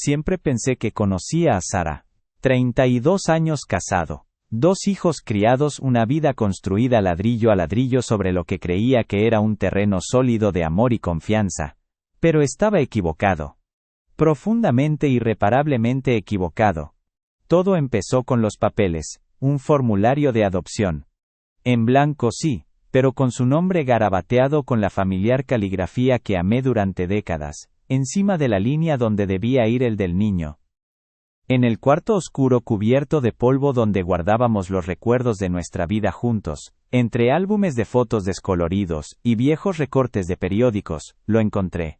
Siempre pensé que conocía a Sara. 32 años casado. 2 hijos criados, una vida construida ladrillo a ladrillo sobre lo que creía que era un terreno sólido de amor y confianza. Pero estaba equivocado. Profundamente, irreparablemente equivocado. Todo empezó con los papeles, un formulario de adopción. En blanco sí, pero con su nombre garabateado con la familiar caligrafía que amé durante décadas, encima de la línea donde debía ir el del niño. En el cuarto oscuro cubierto de polvo donde guardábamos los recuerdos de nuestra vida juntos, entre álbumes de fotos descoloridos y viejos recortes de periódicos, lo encontré.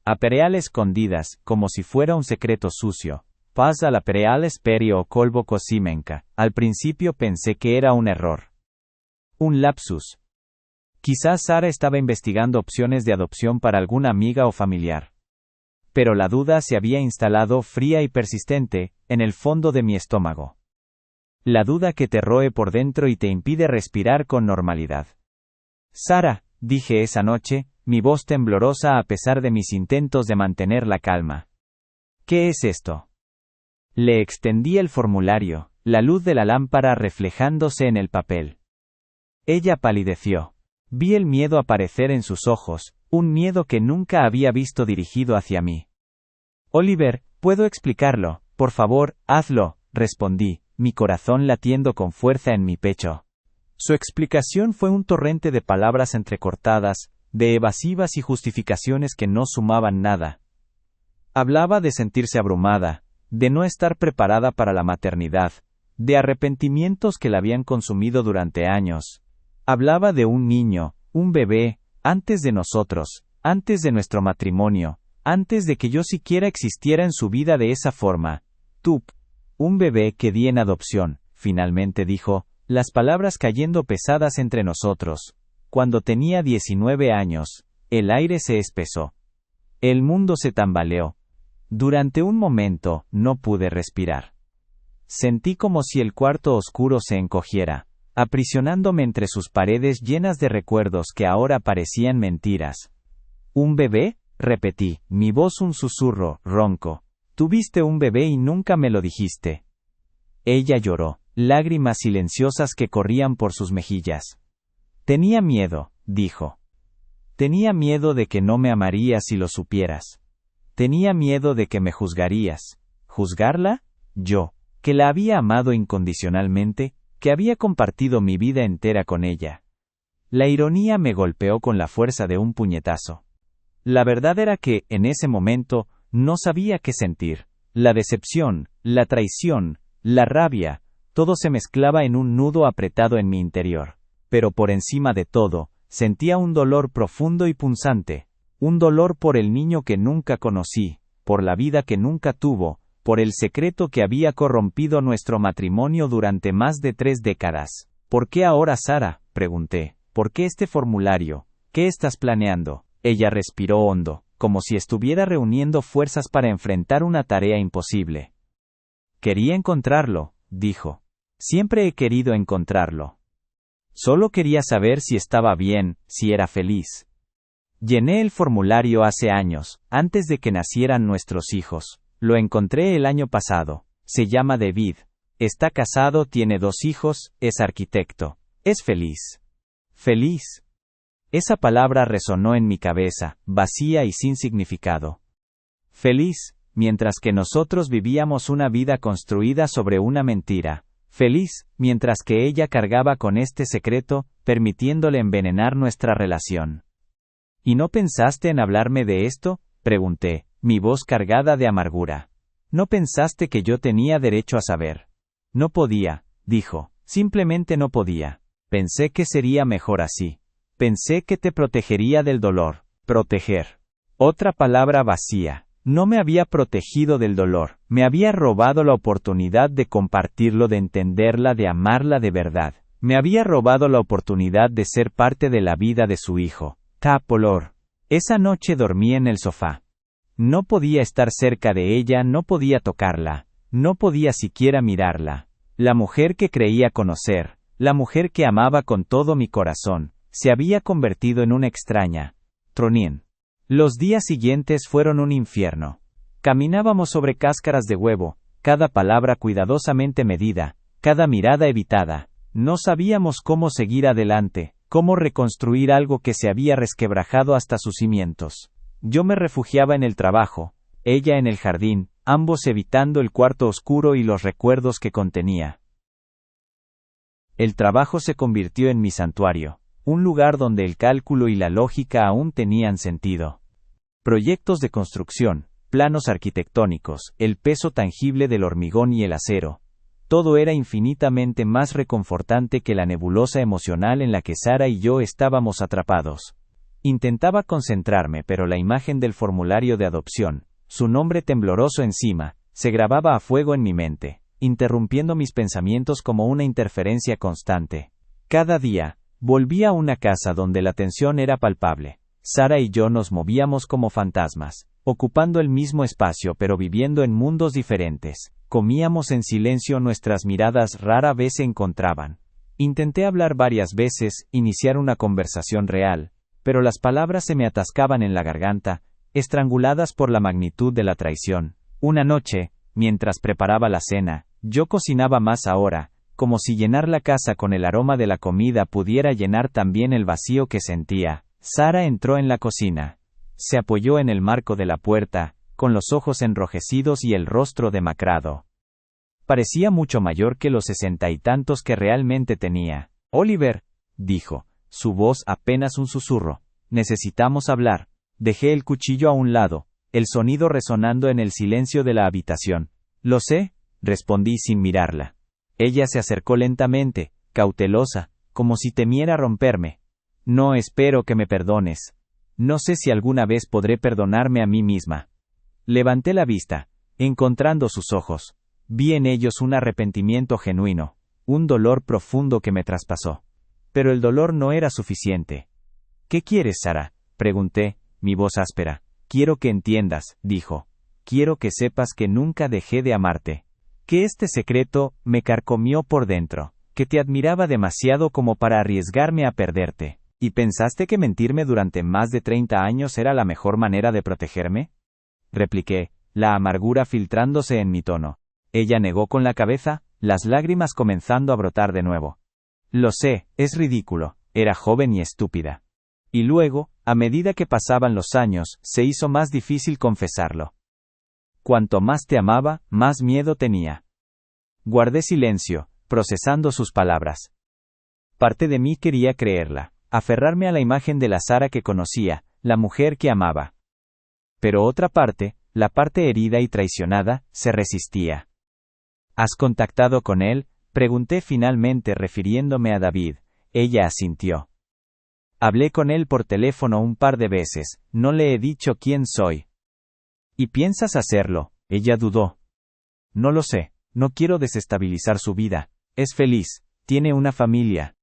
A pereal escondidas, como si fuera un secreto sucio. Paz a la pereal esperio o colvo cosimenca. Al principio pensé que era un error. Un lapsus. Quizás Sara estaba investigando opciones de adopción para alguna amiga o familiar. Pero la duda se había instalado fría y persistente, en el fondo de mi estómago. La duda que te roe por dentro y te impide respirar con normalidad. Sara, dije esa noche, mi voz temblorosa a pesar de mis intentos de mantener la calma. ¿Qué es esto? Le extendí el formulario, la luz de la lámpara reflejándose en el papel. Ella palideció. Vi el miedo aparecer en sus ojos, un miedo que nunca había visto dirigido hacia mí. Oliver, puedo explicarlo, por favor, hazlo, respondí, mi corazón latiendo con fuerza en mi pecho. Su explicación fue un torrente de palabras entrecortadas, de evasivas y justificaciones que no sumaban nada. Hablaba de sentirse abrumada, de no estar preparada para la maternidad, de arrepentimientos que la habían consumido durante años. Hablaba de un niño, un bebé, antes de nosotros, antes de nuestro matrimonio, antes de que yo siquiera existiera en su vida de esa forma. Tup, un bebé que di en adopción, finalmente dijo, las palabras cayendo pesadas entre nosotros. Cuando tenía 19 años, el aire se espesó. El mundo se tambaleó. Durante un momento, no pude respirar. Sentí como si el cuarto oscuro se encogiera, aprisionándome entre sus paredes llenas de recuerdos que ahora parecían mentiras. ¿Un bebé? Repetí, mi voz un susurro, ronco. Tuviste un bebé y nunca me lo dijiste. Ella lloró, lágrimas silenciosas que corrían por sus mejillas. Tenía miedo, dijo. Tenía miedo de que no me amarías si lo supieras. Tenía miedo de que me juzgarías. ¿Juzgarla? Yo, que la había amado incondicionalmente, que había compartido mi vida entera con ella. La ironía me golpeó con la fuerza de un puñetazo. La verdad era que, en ese momento, no sabía qué sentir. La decepción, la traición, la rabia, todo se mezclaba en un nudo apretado en mi interior. Pero por encima de todo, sentía un dolor profundo y punzante. Un dolor por el niño que nunca conocí, por la vida que nunca tuvo, por el secreto que había corrompido nuestro matrimonio durante más de 3 décadas. ¿Por qué ahora, Sara?, pregunté. ¿Por qué este formulario? ¿Qué estás planeando? Ella respiró hondo, como si estuviera reuniendo fuerzas para enfrentar una tarea imposible. Quería encontrarlo, dijo. Siempre he querido encontrarlo. Solo quería saber si estaba bien, si era feliz. Llené el formulario hace años, antes de que nacieran nuestros hijos. Lo encontré el año pasado. Se llama David. Está casado, tiene 2 hijos, es arquitecto. Es feliz. Feliz. Esa palabra resonó en mi cabeza, vacía y sin significado. Feliz, mientras que nosotros vivíamos una vida construida sobre una mentira. Feliz, mientras que ella cargaba con este secreto, permitiéndole envenenar nuestra relación. ¿Y no pensaste en hablarme de esto?, pregunté, mi voz cargada de amargura. ¿No pensaste que yo tenía derecho a saber? No podía, dijo, simplemente no podía. Pensé que sería mejor así. Pensé que te protegería del dolor. Proteger. Otra palabra vacía. No me había protegido del dolor, me había robado la oportunidad de compartirlo, de entenderla, de amarla de verdad. Me había robado la oportunidad de ser parte de la vida de su hijo. Tapolor. Esa noche dormí en el sofá. No podía estar cerca de ella, no podía tocarla, no podía siquiera mirarla. La mujer que creía conocer, la mujer que amaba con todo mi corazón, se había convertido en una extraña. Tronien. Los días siguientes fueron un infierno. Caminábamos sobre cáscaras de huevo, cada palabra cuidadosamente medida, cada mirada evitada. No sabíamos cómo seguir adelante, cómo reconstruir algo que se había resquebrajado hasta sus cimientos. Yo me refugiaba en el trabajo, ella en el jardín, ambos evitando el cuarto oscuro y los recuerdos que contenía. El trabajo se convirtió en mi santuario, un lugar donde el cálculo y la lógica aún tenían sentido. Proyectos de construcción, planos arquitectónicos, el peso tangible del hormigón y el acero. Todo era infinitamente más reconfortante que la nebulosa emocional en la que Sara y yo estábamos atrapados. Intentaba concentrarme, pero la imagen del formulario de adopción, su nombre tembloroso encima, se grababa a fuego en mi mente, interrumpiendo mis pensamientos como una interferencia constante. Cada día, volvía a una casa donde la tensión era palpable. Sara y yo nos movíamos como fantasmas, ocupando el mismo espacio pero viviendo en mundos diferentes. Comíamos en silencio, nuestras miradas rara vez se encontraban. Intenté hablar varias veces, iniciar una conversación real, pero las palabras se me atascaban en la garganta, estranguladas por la magnitud de la traición. Una noche, mientras preparaba la cena, yo cocinaba más ahora, como si llenar la casa con el aroma de la comida pudiera llenar también el vacío que sentía. Sara entró en la cocina. Se apoyó en el marco de la puerta, con los ojos enrojecidos y el rostro demacrado. Parecía mucho mayor que los 60 y tantos que realmente tenía. Oliver, dijo, su voz apenas un susurro. Necesitamos hablar. Dejé el cuchillo a un lado, el sonido resonando en el silencio de la habitación. Lo sé, respondí sin mirarla. Ella se acercó lentamente, cautelosa, como si temiera romperme. No espero que me perdones. No sé si alguna vez podré perdonarme a mí misma. Levanté la vista, encontrando sus ojos. Vi en ellos un arrepentimiento genuino, un dolor profundo que me traspasó. Pero el dolor no era suficiente. ¿Qué quieres, Sara?, pregunté, mi voz áspera. Quiero que entiendas, dijo. Quiero que sepas que nunca dejé de amarte. Que este secreto me carcomió por dentro. Que te admiraba demasiado como para arriesgarme a perderte. ¿Y pensaste que mentirme durante más de 30 años era la mejor manera de protegerme?, repliqué, la amargura filtrándose en mi tono. Ella negó con la cabeza, las lágrimas comenzando a brotar de nuevo. Lo sé, es ridículo, era joven y estúpida. Y luego, a medida que pasaban los años, se hizo más difícil confesarlo. Cuanto más te amaba, más miedo tenía. Guardé silencio, procesando sus palabras. Parte de mí quería creerla, aferrarme a la imagen de la Sara que conocía, la mujer que amaba. Pero otra parte, la parte herida y traicionada, se resistía. ¿Has contactado con él?, pregunté finalmente refiriéndome a David. Ella asintió. Hablé con él por teléfono un par de veces, no le he dicho quién soy. ¿Y piensas hacerlo?, ella dudó. No lo sé, no quiero desestabilizar su vida, es feliz, tiene una familia.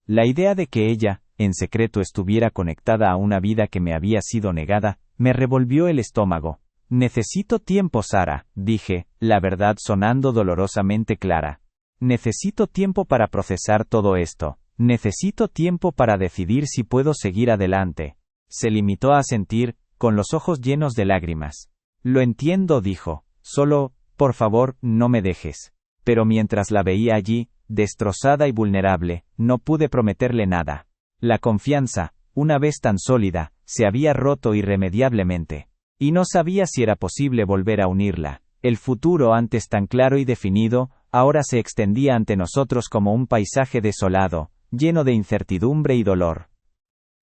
La idea de que ella, en secreto, estuviera conectada a una vida que me había sido negada, me revolvió el estómago. Necesito tiempo, Sara, dije, la verdad sonando dolorosamente clara. Necesito tiempo para procesar todo esto. Necesito tiempo para decidir si puedo seguir adelante. Se limitó a asentir, con los ojos llenos de lágrimas. Lo entiendo, dijo. Solo, por favor, no me dejes. Pero mientras la veía allí, destrozada y vulnerable, no pude prometerle nada. La confianza, una vez tan sólida, se había roto irremediablemente. Y no sabía si era posible volver a unirla. El futuro, antes tan claro y definido, ahora se extendía ante nosotros como un paisaje desolado, lleno de incertidumbre y dolor.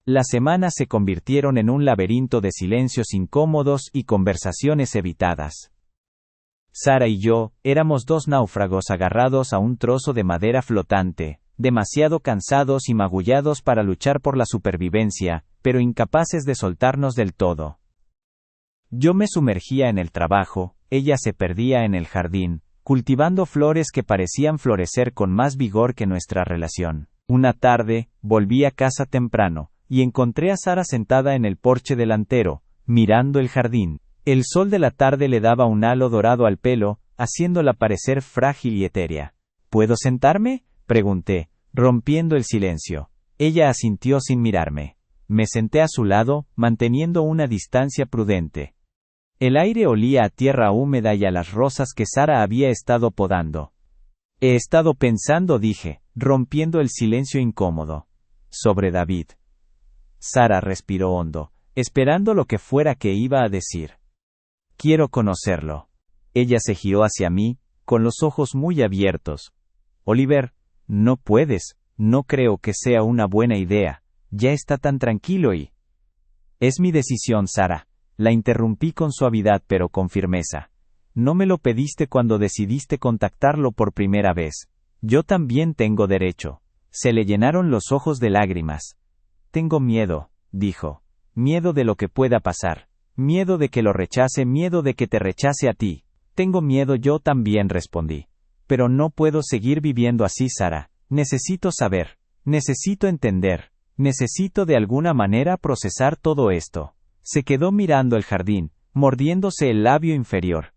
Las semanas se convirtieron en un laberinto de silencios incómodos y conversaciones evitadas. Sara y yo, éramos dos náufragos agarrados a un trozo de madera flotante, demasiado cansados y magullados para luchar por la supervivencia, pero incapaces de soltarnos del todo. Yo me sumergía en el trabajo, ella se perdía en el jardín, cultivando flores que parecían florecer con más vigor que nuestra relación. Una tarde, volví a casa temprano, y encontré a Sara sentada en el porche delantero, mirando el jardín. El sol de la tarde le daba un halo dorado al pelo, haciéndola parecer frágil y etérea. ¿Puedo sentarme?, pregunté, rompiendo el silencio. Ella asintió sin mirarme. Me senté a su lado, manteniendo una distancia prudente. El aire olía a tierra húmeda y a las rosas que Sara había estado podando. He estado pensando, dije, rompiendo el silencio incómodo, sobre David. Sara respiró hondo, esperando lo que fuera que iba a decir. Quiero conocerlo. Ella se giró hacia mí, con los ojos muy abiertos. Oliver, no puedes, no creo que sea una buena idea, ya está tan tranquilo y... Es mi decisión, Sara. La interrumpí con suavidad pero con firmeza. No me lo pediste cuando decidiste contactarlo por primera vez. Yo también tengo derecho. Se le llenaron los ojos de lágrimas. Tengo miedo, dijo. Miedo de lo que pueda pasar. Miedo de que lo rechace, miedo de que te rechace a ti. Tengo miedo, yo también, respondí. Pero no puedo seguir viviendo así, Sara. Necesito saber. Necesito entender. Necesito de alguna manera procesar todo esto. Se quedó mirando el jardín, mordiéndose el labio inferior.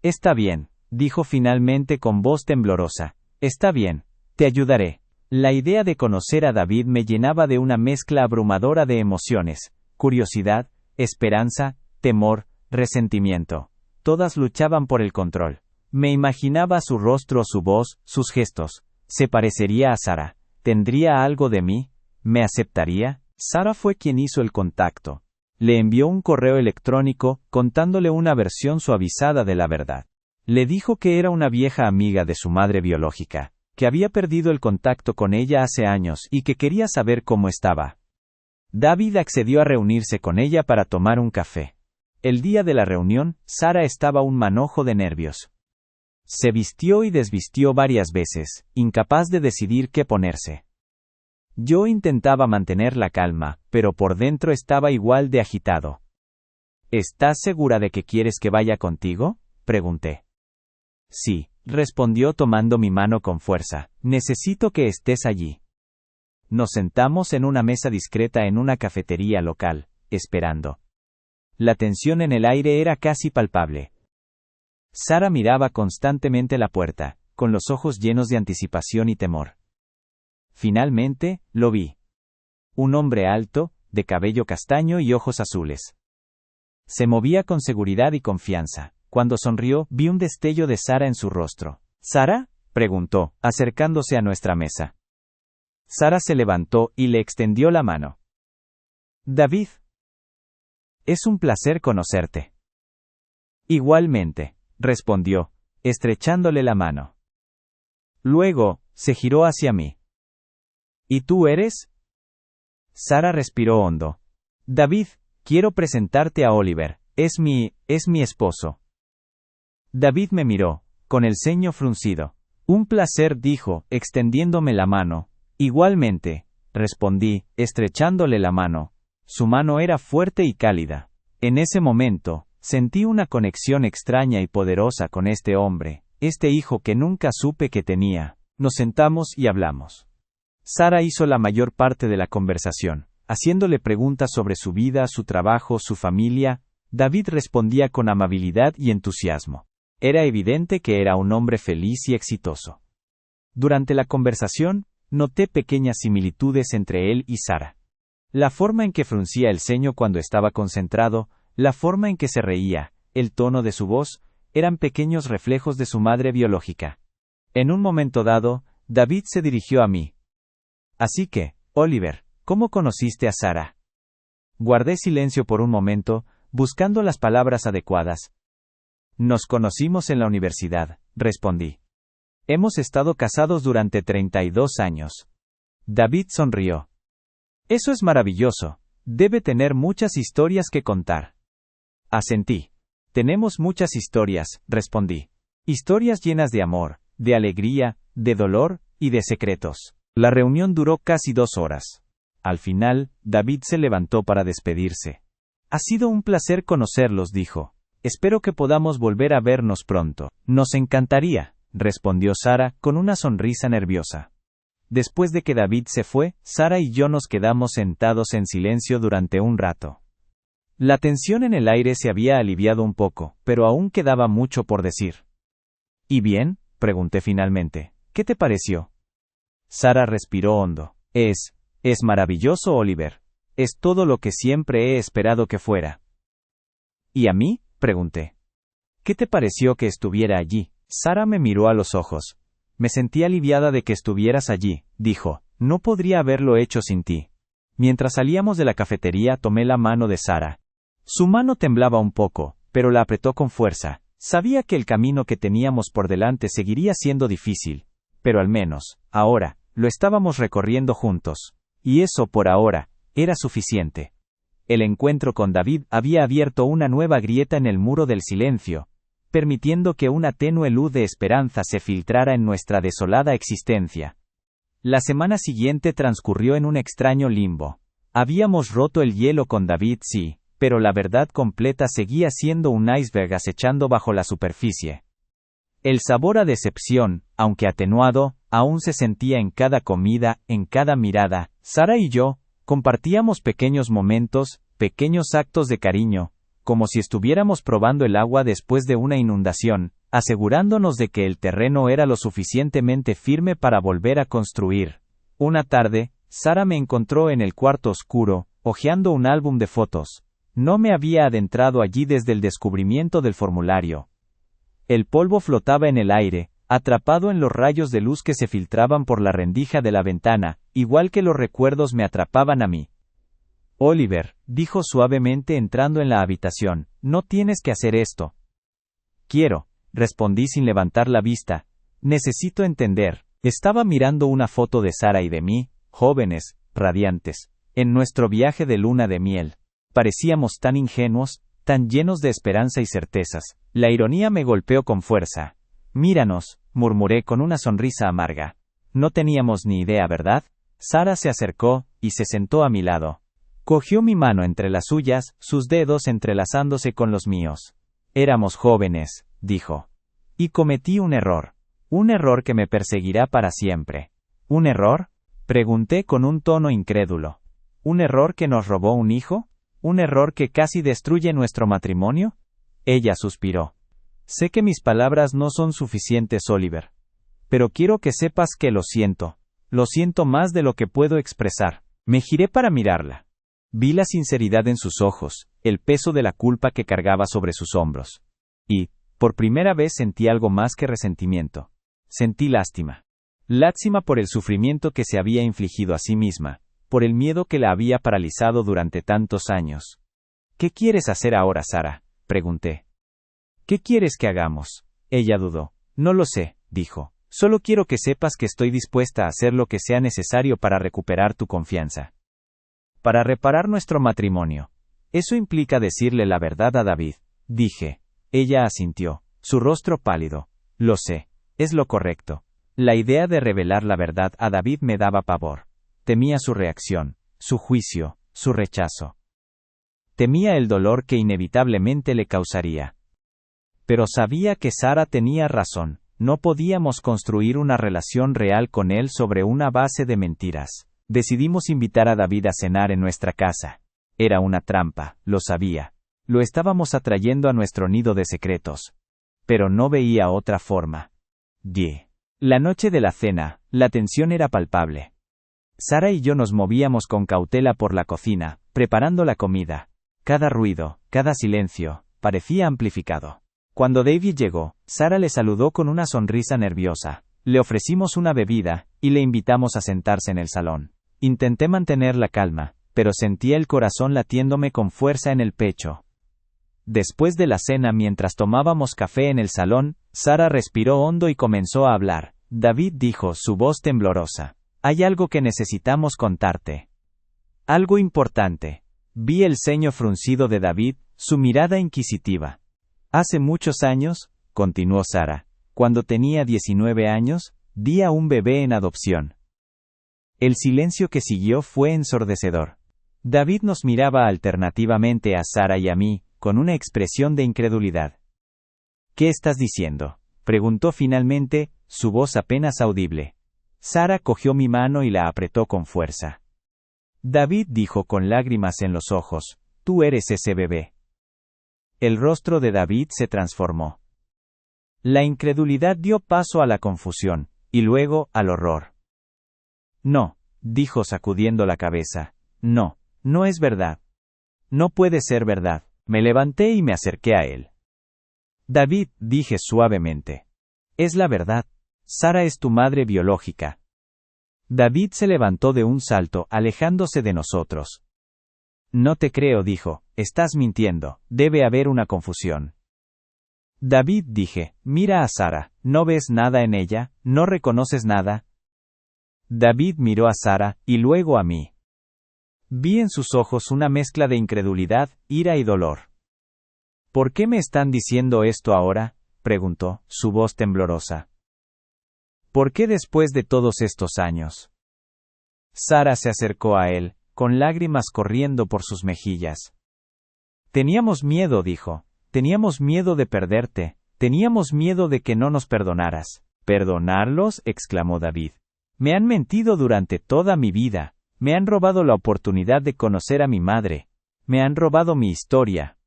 Está bien, dijo finalmente con voz temblorosa. Está bien, te ayudaré. La idea de conocer a David me llenaba de una mezcla abrumadora de emociones, curiosidad, esperanza, temor, resentimiento. Todas luchaban por el control. Me imaginaba su rostro, su voz, sus gestos. ¿Se parecería a Sara? ¿Tendría algo de mí? ¿Me aceptaría? Sara fue quien hizo el contacto. Le envió un correo electrónico, contándole una versión suavizada de la verdad. Le dijo que era una vieja amiga de su madre biológica, que había perdido el contacto con ella hace años y que quería saber cómo estaba. David accedió a reunirse con ella para tomar un café. El día de la reunión, Sara estaba un manojo de nervios. Se vistió y desvistió varias veces, incapaz de decidir qué ponerse. Yo intentaba mantener la calma, pero por dentro estaba igual de agitado. ¿Estás segura de que quieres que vaya contigo?, pregunté. Sí, respondió tomando mi mano con fuerza. Necesito que estés allí. Nos sentamos en una mesa discreta en una cafetería local, esperando. La tensión en el aire era casi palpable. Sara miraba constantemente la puerta, con los ojos llenos de anticipación y temor. Finalmente, lo vi. Un hombre alto, de cabello castaño y ojos azules. Se movía con seguridad y confianza. Cuando sonrió, vi un destello de Sara en su rostro. ¿Sara?, preguntó, acercándose a nuestra mesa. Sara se levantó y le extendió la mano. David. Es un placer conocerte. Igualmente, respondió, estrechándole la mano. Luego, se giró hacia mí. ¿Y tú eres? Sara respiró hondo. David, quiero presentarte a Oliver, es mi esposo. David me miró, con el ceño fruncido. Un placer, dijo, extendiéndome la mano. Igualmente, respondí, estrechándole la mano. Su mano era fuerte y cálida. En ese momento, sentí una conexión extraña y poderosa con este hombre, este hijo que nunca supe que tenía. Nos sentamos y hablamos. Sara hizo la mayor parte de la conversación, haciéndole preguntas sobre su vida, su trabajo, su familia. David respondía con amabilidad y entusiasmo. Era evidente que era un hombre feliz y exitoso. Durante la conversación, noté pequeñas similitudes entre él y Sara. La forma en que fruncía el ceño cuando estaba concentrado, la forma en que se reía, el tono de su voz, eran pequeños reflejos de su madre biológica. En un momento dado, David se dirigió a mí. Así que, Oliver, ¿cómo conociste a Sara? Guardé silencio por un momento, buscando las palabras adecuadas. Nos conocimos en la universidad, respondí. Hemos estado casados durante 32 años. David sonrió. Eso es maravilloso. Debe tener muchas historias que contar. Asentí. Tenemos muchas historias, respondí. Historias llenas de amor, de alegría, de dolor y de secretos. La reunión duró casi 2 horas. Al final, David se levantó para despedirse. Ha sido un placer conocerlos, dijo. Espero que podamos volver a vernos pronto. Nos encantaría, respondió Sara, con una sonrisa nerviosa. Después de que David se fue, Sara y yo nos quedamos sentados en silencio durante un rato. La tensión en el aire se había aliviado un poco, pero aún quedaba mucho por decir. ¿Y bien?, pregunté finalmente. ¿Qué te pareció? Sara respiró hondo. Es maravilloso, Oliver. Es todo lo que siempre he esperado que fuera. ¿Y a mí?, Pregunté. ¿Qué te pareció que estuviera allí? Sara me miró a los ojos. Me sentí aliviada de que estuvieras allí, dijo. No podría haberlo hecho sin ti. Mientras salíamos de la cafetería tomé la mano de Sara. Su mano temblaba un poco, pero la apretó con fuerza. Sabía que el camino que teníamos por delante seguiría siendo difícil, pero al menos, ahora, lo estábamos recorriendo juntos. Y eso, por ahora, era suficiente. El encuentro con David había abierto una nueva grieta en el muro del silencio, permitiendo que una tenue luz de esperanza se filtrara en nuestra desolada existencia. La semana siguiente transcurrió en un extraño limbo. Habíamos roto el hielo con David, sí, pero la verdad completa seguía siendo un iceberg acechando bajo la superficie. El sabor a decepción, aunque atenuado, aún se sentía en cada comida, en cada mirada. Sara y yo compartíamos pequeños momentos, pequeños actos de cariño, como si estuviéramos probando el agua después de una inundación, asegurándonos de que el terreno era lo suficientemente firme para volver a construir. Una tarde, Sara me encontró en el cuarto oscuro, hojeando un álbum de fotos. No me había adentrado allí desde el descubrimiento del formulario. El polvo flotaba en el aire, atrapado en los rayos de luz que se filtraban por la rendija de la ventana, igual que los recuerdos me atrapaban a mí. Oliver, dijo suavemente entrando en la habitación, no tienes que hacer esto. Quiero, respondí sin levantar la vista. Necesito entender. Estaba mirando una foto de Sara y de mí, jóvenes, radiantes, en nuestro viaje de luna de miel. Parecíamos tan ingenuos, tan llenos de esperanza y certezas. La ironía me golpeó con fuerza. Míranos, murmuré con una sonrisa amarga. No teníamos ni idea, ¿verdad? Sara se acercó, y se sentó a mi lado. Cogió mi mano entre las suyas, sus dedos entrelazándose con los míos. Éramos jóvenes, dijo. Y cometí un error. Un error que me perseguirá para siempre. ¿Un error? Pregunté con un tono incrédulo. ¿Un error que nos robó un hijo? ¿Un error que casi destruye nuestro matrimonio? Ella suspiró. Sé que mis palabras no son suficientes, Oliver. Pero quiero que sepas que lo siento. Lo siento más de lo que puedo expresar. Me giré para mirarla. Vi la sinceridad en sus ojos, el peso de la culpa que cargaba sobre sus hombros. Y, por primera vez sentí algo más que resentimiento. Sentí lástima. Lástima por el sufrimiento que se había infligido a sí misma, por el miedo que la había paralizado durante tantos años. ¿Qué quieres hacer ahora, Sara?, pregunté. ¿Qué quieres que hagamos? Ella dudó. No lo sé, dijo. Solo quiero que sepas que estoy dispuesta a hacer lo que sea necesario para recuperar tu confianza. Para reparar nuestro matrimonio. Eso implica decirle la verdad a David, dije. Ella asintió, su rostro pálido. Lo sé, es lo correcto. La idea de revelar la verdad a David me daba pavor. Temía su reacción, su juicio, su rechazo. Temía el dolor que inevitablemente le causaría. Pero sabía que Sara tenía razón, no podíamos construir una relación real con él sobre una base de mentiras. Decidimos invitar a David a cenar en nuestra casa. Era una trampa, lo sabía. Lo estábamos atrayendo a nuestro nido de secretos. Pero no veía otra forma. La noche de la cena, la tensión era palpable. Sara y yo nos movíamos con cautela por la cocina, preparando la comida. Cada ruido, cada silencio, parecía amplificado. Cuando David llegó, Sara le saludó con una sonrisa nerviosa. Le ofrecimos una bebida, y le invitamos a sentarse en el salón. Intenté mantener la calma, pero sentía el corazón latiéndome con fuerza en el pecho. Después de la cena, mientras tomábamos café en el salón, Sara respiró hondo y comenzó a hablar. David dijo, su voz temblorosa. Hay algo que necesitamos contarte. Algo importante. Vi el ceño fruncido de David, su mirada inquisitiva. Hace muchos años, continuó Sara, cuando tenía 19 años, di a un bebé en adopción. El silencio que siguió fue ensordecedor. David nos miraba alternativamente a Sara y a mí, con una expresión de incredulidad. ¿Qué estás diciendo?, preguntó finalmente, su voz apenas audible. Sara cogió mi mano y la apretó con fuerza. David dijo con lágrimas en los ojos, tú eres ese bebé. El rostro de David se transformó. La incredulidad dio paso a la confusión, y luego al horror. No, dijo sacudiendo la cabeza. No, no es verdad. No puede ser verdad. Me levanté y me acerqué a él. David, dije suavemente. Es la verdad. Sara es tu madre biológica. David se levantó de un salto, alejándose de nosotros. No te creo, dijo, estás mintiendo, debe haber una confusión. David, dije, mira a Sara, ¿no ves nada en ella? ¿No reconoces nada? David miró a Sara, y luego a mí. Vi en sus ojos una mezcla de incredulidad, ira y dolor. ¿Por qué me están diciendo esto ahora?, preguntó, su voz temblorosa. ¿Por qué después de todos estos años? Sara se acercó a él, con lágrimas corriendo por sus mejillas. Teníamos miedo, dijo. Teníamos miedo de perderte. Teníamos miedo de que no nos perdonaras. ¿Perdonarlos?, exclamó David. Me han mentido durante toda mi vida. Me han robado la oportunidad de conocer a mi madre. Me han robado mi historia.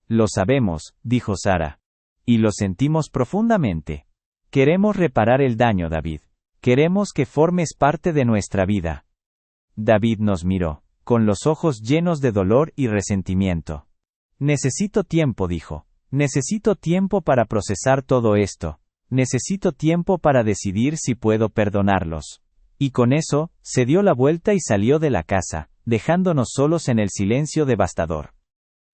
Lo sabemos, dijo Sara. Y lo sentimos profundamente. Queremos reparar el daño, David. Queremos que formes parte de nuestra vida. David nos miró, con los ojos llenos de dolor y resentimiento. Necesito tiempo, dijo. Necesito tiempo para procesar todo esto. Necesito tiempo para decidir si puedo perdonarlos. Y con eso, se dio la vuelta y salió de la casa, dejándonos solos en el silencio devastador.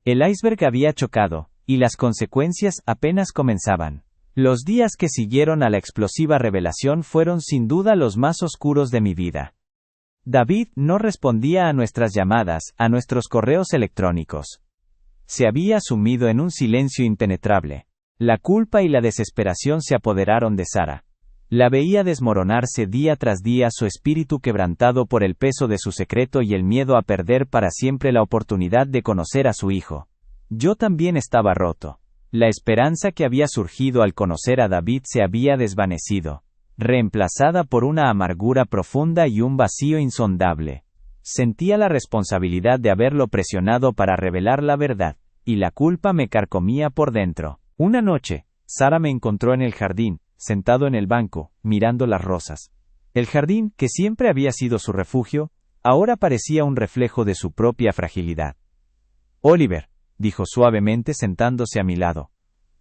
El iceberg había chocado, y las consecuencias apenas comenzaban. Los días que siguieron a la explosiva revelación fueron sin duda los más oscuros de mi vida. David no respondía a nuestras llamadas, a nuestros correos electrónicos. Se había sumido en un silencio impenetrable. La culpa y la desesperación se apoderaron de Sara. La veía desmoronarse día tras día, su espíritu quebrantado por el peso de su secreto y el miedo a perder para siempre la oportunidad de conocer a su hijo. Yo también estaba roto. La esperanza que había surgido al conocer a David se había desvanecido, reemplazada por una amargura profunda y un vacío insondable. Sentía la responsabilidad de haberlo presionado para revelar la verdad, y la culpa me carcomía por dentro. Una noche, Sara me encontró en el jardín, sentado en el banco, mirando las rosas. El jardín, que siempre había sido su refugio, ahora parecía un reflejo de su propia fragilidad. Oliver, dijo suavemente sentándose a mi lado.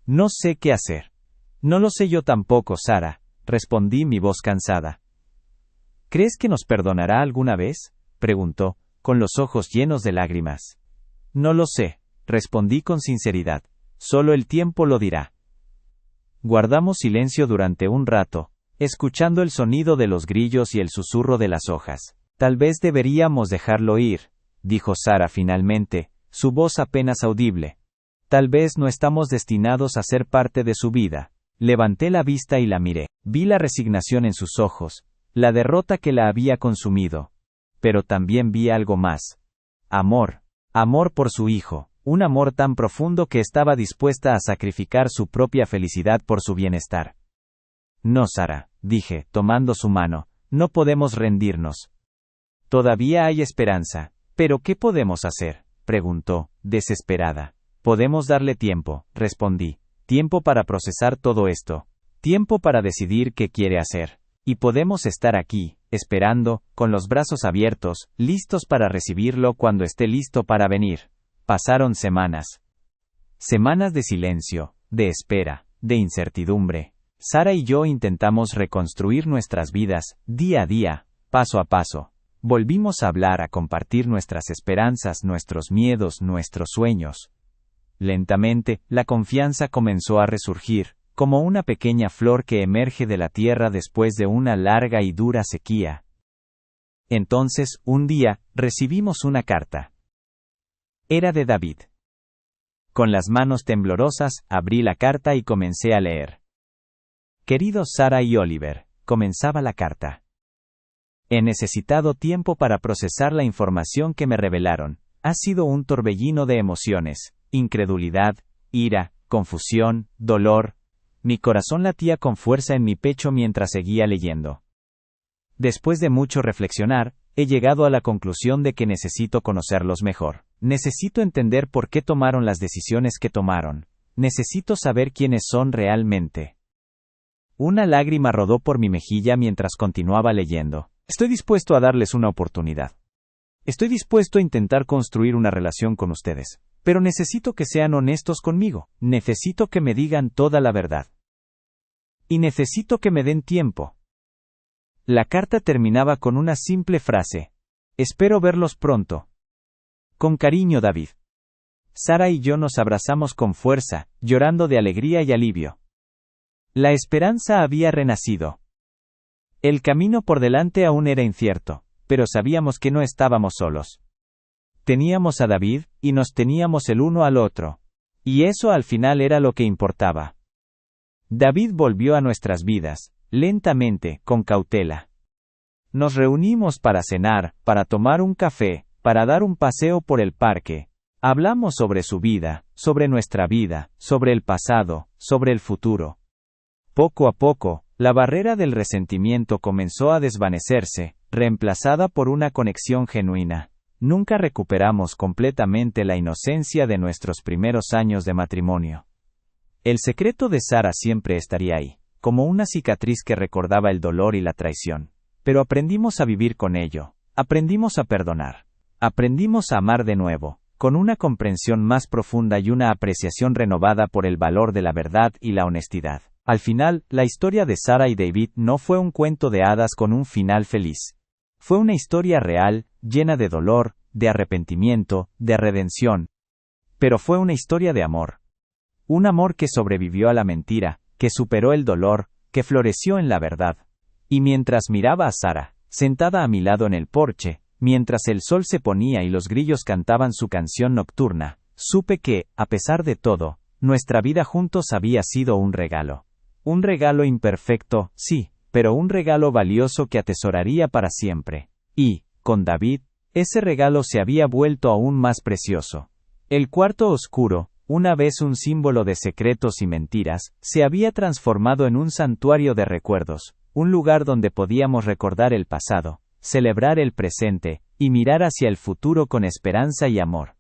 No sé qué hacer. No lo sé yo tampoco, Sara, respondí, mi voz cansada. ¿Crees que nos perdonará alguna vez?, preguntó, con los ojos llenos de lágrimas. No lo sé, respondí con sinceridad. Solo el tiempo lo dirá. Guardamos silencio durante un rato, escuchando el sonido de los grillos y el susurro de las hojas. Tal vez deberíamos dejarlo ir, dijo Sara finalmente, su voz apenas audible. Tal vez no estamos destinados a ser parte de su vida. Levanté la vista y la miré. Vi la resignación en sus ojos, la derrota que la había consumido. Pero también vi algo más. Amor. Amor por su hijo. Un amor tan profundo que estaba dispuesta a sacrificar su propia felicidad por su bienestar. No, Sara, dije, tomando su mano, no podemos rendirnos. Todavía hay esperanza. ¿Pero qué podemos hacer?, preguntó, desesperada. Podemos darle tiempo, respondí. Tiempo para procesar todo esto. Tiempo para decidir qué quiere hacer. Y podemos estar aquí, esperando, con los brazos abiertos, listos para recibirlo cuando esté listo para venir. Pasaron semanas. Semanas de silencio, de espera, de incertidumbre. Sara y yo intentamos reconstruir nuestras vidas, día a día, paso a paso. Volvimos a hablar, a compartir nuestras esperanzas, nuestros miedos, nuestros sueños. Lentamente, la confianza comenzó a resurgir, como una pequeña flor que emerge de la tierra después de una larga y dura sequía. Entonces, un día, recibimos una carta. Era de David. Con las manos temblorosas, abrí la carta y comencé a leer. Queridos Sara y Oliver, comenzaba la carta. He necesitado tiempo para procesar la información que me revelaron. Ha sido un torbellino de emociones, incredulidad, ira, confusión, dolor. Mi corazón latía con fuerza en mi pecho mientras seguía leyendo. Después de mucho reflexionar, he llegado a la conclusión de que necesito conocerlos mejor. Necesito entender por qué tomaron las decisiones que tomaron. Necesito saber quiénes son realmente. Una lágrima rodó por mi mejilla mientras continuaba leyendo. Estoy dispuesto a darles una oportunidad. Estoy dispuesto a intentar construir una relación con ustedes. Pero necesito que sean honestos conmigo, necesito que me digan toda la verdad. Y necesito que me den tiempo. La carta terminaba con una simple frase: espero verlos pronto. Con cariño, David. Sara y yo nos abrazamos con fuerza, llorando de alegría y alivio. La esperanza había renacido. El camino por delante aún era incierto, pero sabíamos que no estábamos solos. Teníamos a David, y nos teníamos el uno al otro. Y eso al final era lo que importaba. David volvió a nuestras vidas, lentamente, con cautela. Nos reunimos para cenar, para tomar un café, para dar un paseo por el parque. Hablamos sobre su vida, sobre nuestra vida, sobre el pasado, sobre el futuro. Poco a poco, la barrera del resentimiento comenzó a desvanecerse, reemplazada por una conexión genuina. Nunca recuperamos completamente la inocencia de nuestros primeros años de matrimonio. El secreto de Sara siempre estaría ahí, como una cicatriz que recordaba el dolor y la traición. Pero aprendimos a vivir con ello, aprendimos a perdonar, aprendimos a amar de nuevo, con una comprensión más profunda y una apreciación renovada por el valor de la verdad y la honestidad. Al final, la historia de Sara y David no fue un cuento de hadas con un final feliz. Fue una historia real, llena de dolor, de arrepentimiento, de redención. Pero fue una historia de amor. Un amor que sobrevivió a la mentira, que superó el dolor, que floreció en la verdad. Y mientras miraba a Sara, sentada a mi lado en el porche, mientras el sol se ponía y los grillos cantaban su canción nocturna, supe que, a pesar de todo, nuestra vida juntos había sido un regalo. Un regalo imperfecto, sí, pero un regalo valioso que atesoraría para siempre. Y, con David, ese regalo se había vuelto aún más precioso. El cuarto oscuro, una vez un símbolo de secretos y mentiras, se había transformado en un santuario de recuerdos, un lugar donde podíamos recordar el pasado, celebrar el presente, y mirar hacia el futuro con esperanza y amor.